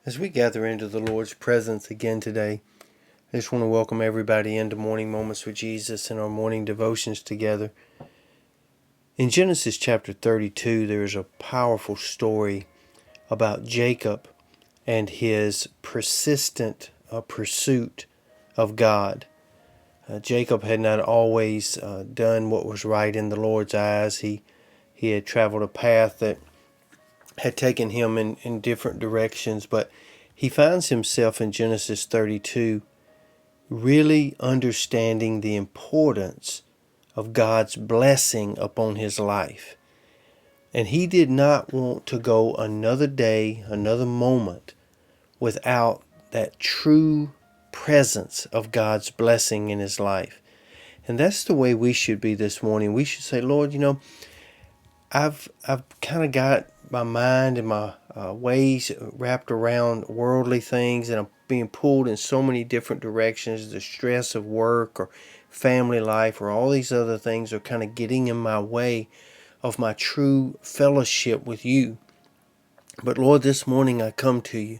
As we gather into the Lord's presence again today, I just want to welcome everybody into Morning Moments with Jesus and our morning devotions together. In Genesis chapter 32, there is a powerful story about Jacob and his persistent pursuit of God. Jacob had not always done what was right in the Lord's eyes. He had traveled a path that had taken him in different directions, but he finds himself in Genesis 32 really understanding the importance of God's blessing upon his life. And he did not want to go another day, another moment, without that true presence of God's blessing in his life. And that's the way we should be this morning. We should say, Lord, I've kind of got my mind and my ways wrapped around worldly things, and I'm being pulled in so many different directions. The stress of work or family life or all these other things are kind of getting in my way of my true fellowship with you. But Lord, this morning I come to you,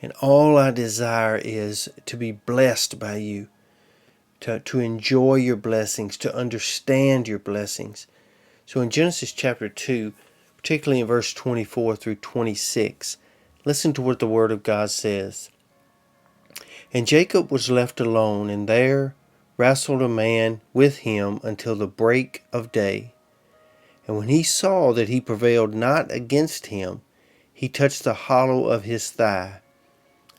and all I desire is to be blessed by you, to enjoy your blessings, to understand your blessings. So in Genesis chapter 2, particularly in verse 24 through 26, listen to what the Word of God says. And Jacob was left alone, and there wrestled a man with him until the break of day. And when he saw that he prevailed not against him, he touched the hollow of his thigh.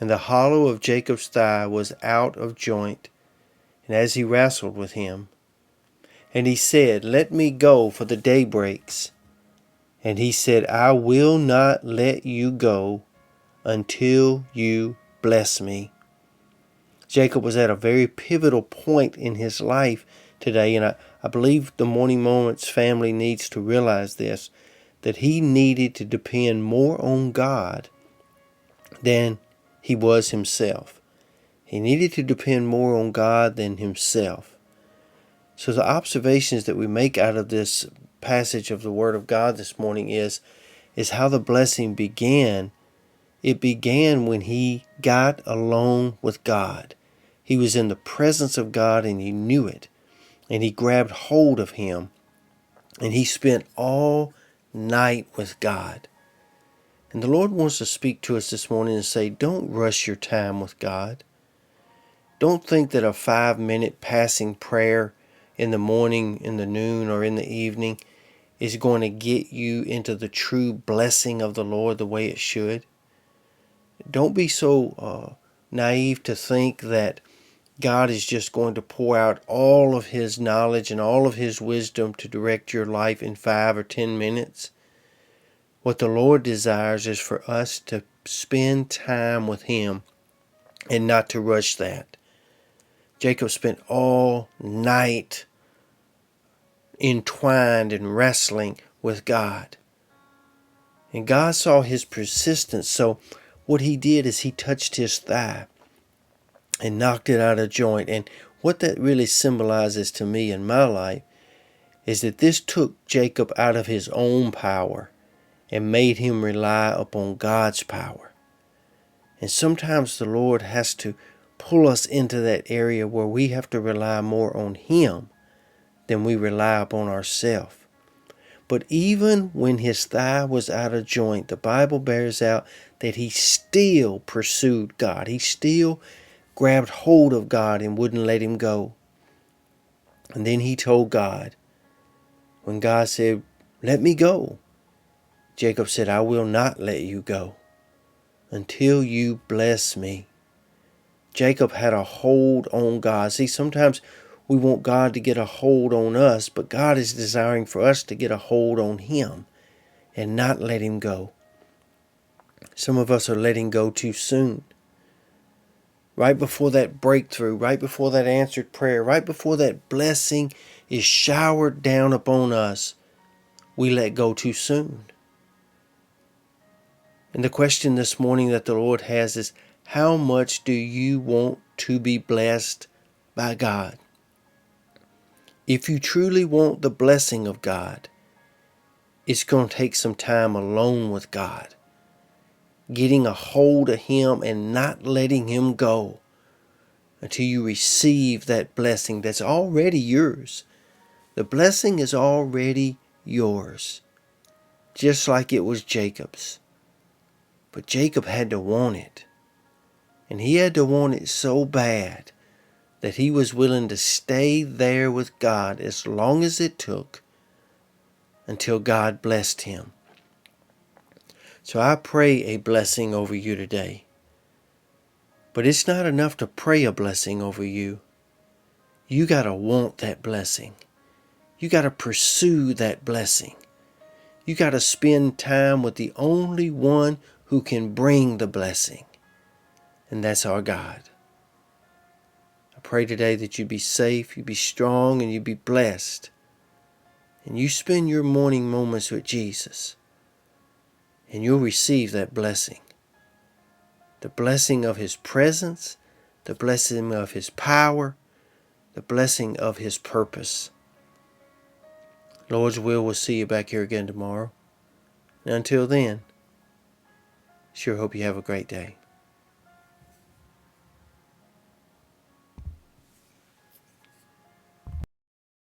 And the hollow of Jacob's thigh was out of joint, and as he wrestled with him. And he said, Let me go, for the day breaks. And he said, I will not let you go until you bless me. Jacob was at a very pivotal point in his life today, and I believe the Morning Moments family needs to realize this, that he needed to depend more on God than he was himself. He needed to depend more on God than himself. So the observations that we make out of this passage of the Word of God this morning is how the blessing began. It began when he got alone with God. He was in the presence of God and he knew it. And he grabbed hold of him. And he spent all night with God. And the Lord wants to speak to us this morning and say, don't rush your time with God. Don't think that a 5-minute passing prayer in the morning, in the noon, or in the evening is going to get you into the true blessing of the Lord the way it should. Don't be so naive to think that God is just going to pour out all of His knowledge and all of His wisdom to direct your life in 5 or 10 minutes. What the Lord desires is for us to spend time with Him and not to rush that. Jacob spent all night entwined and wrestling with God. And God saw his persistence, so what he did is he touched his thigh and knocked it out of joint. And what that really symbolizes to me in my life is that this took Jacob out of his own power and made him rely upon God's power. And sometimes the Lord has to pull us into that area where we have to rely more on Him than we rely upon ourselves. But even when his thigh was out of joint, the Bible bears out that he still pursued God. He still grabbed hold of God and wouldn't let him go. And then he told God, when God said, let me go, Jacob said, I will not let you go until you bless me. Jacob had a hold on God. See, sometimes we want God to get a hold on us, but God is desiring for us to get a hold on Him and not let Him go. Some of us are letting go too soon. Right before that breakthrough, right before that answered prayer, right before that blessing is showered down upon us, we let go too soon. And the question this morning that the Lord has is, how much do you want to be blessed by God? If you truly want the blessing of God, it's going to take some time alone with God. getting a hold of Him and not letting Him go until you receive that blessing that's already yours. The blessing is already yours, just like it was Jacob's. But Jacob had to want it. And he had to want it so bad that he was willing to stay there with God as long as it took until God blessed him. So I pray a blessing over you today. But it's not enough to pray a blessing over you. You got to want that blessing. You got to pursue that blessing. You got to spend time with the only one who can bring the blessing. And that's our God. I pray today that you be safe, you be strong, and you be blessed. And you spend your morning moments with Jesus. And you'll receive that blessing. The blessing of His presence, the blessing of His power, the blessing of His purpose. Lord's will, we'll see you back here again tomorrow. And until then, sure hope you have a great day.